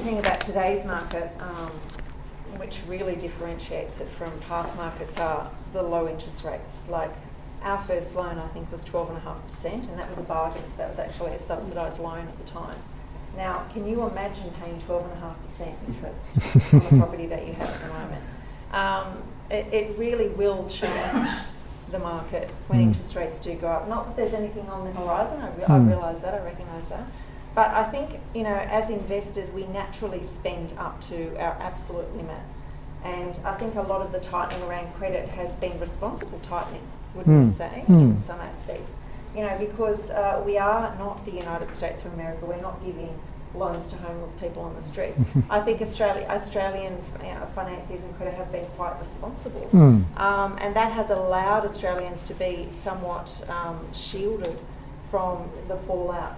thing about today's market, which really differentiates it from past markets, are the low interest rates. Like our first loan, I think, was 12.5%, and that was a bargain. That was actually a subsidised loan at the time. Now, can you imagine paying 12.5% interest on the property that you have at the moment? It really will change the market when interest rates do go up. Not that there's anything on the horizon, I realise that, I recognise that. But I think, you know, as investors, we naturally spend up to our absolute limit. And I think a lot of the tightening around credit has been responsible tightening, wouldn't you say, in some aspects? You know, because we are not the United States of America. We're not giving loans to homeless people on the streets. I think Australian financiers and credit have been quite responsible. And that has allowed Australians to be somewhat shielded from the fallout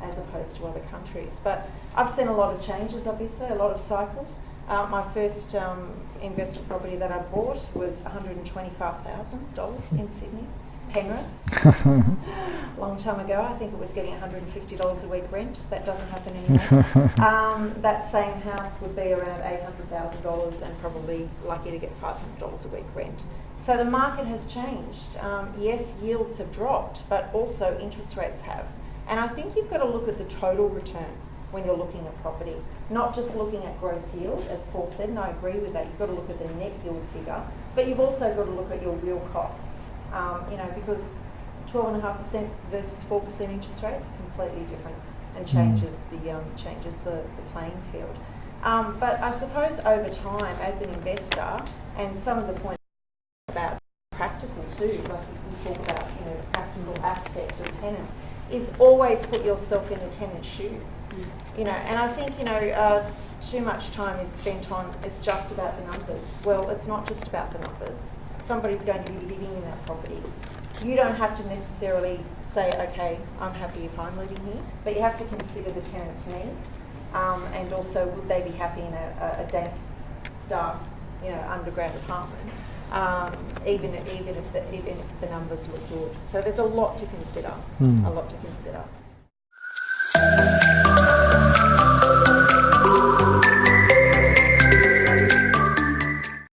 as opposed to other countries. But I've seen a lot of changes, obviously, a lot of cycles. My first investment property that I bought was $125,000 in Sydney, Penrith. Long time ago. I think it was getting $150 a week rent. That doesn't happen anymore. That same house would be around $800,000 and probably lucky to get $500 a week rent. So the market has changed. Yes, yields have dropped, but also interest rates have. And I think you've got to look at the total return when you're looking at property, not just looking at gross yield, as Paul said, and I agree with that. You've got to look at the net yield figure, but you've also got to look at your real costs. You know, because 12.5% versus 4% interest rates completely different, and changes the playing field. But I suppose over time, as an investor, and some of the points about practical too, like we talk about, you know, the practical aspect of tenants, is always put yourself in the tenant's shoes. You know, and I think, you know, too much time is spent on it's just about the numbers. Well, it's not just about the numbers. Somebody's going to be living in that property. You don't have to necessarily say, okay, I'm happy if I'm living here, but you have to consider the tenant's needs, and also would they be happy in a damp, dark, you know, underground apartment, even if the numbers look good. So there's a lot to consider. A lot to consider.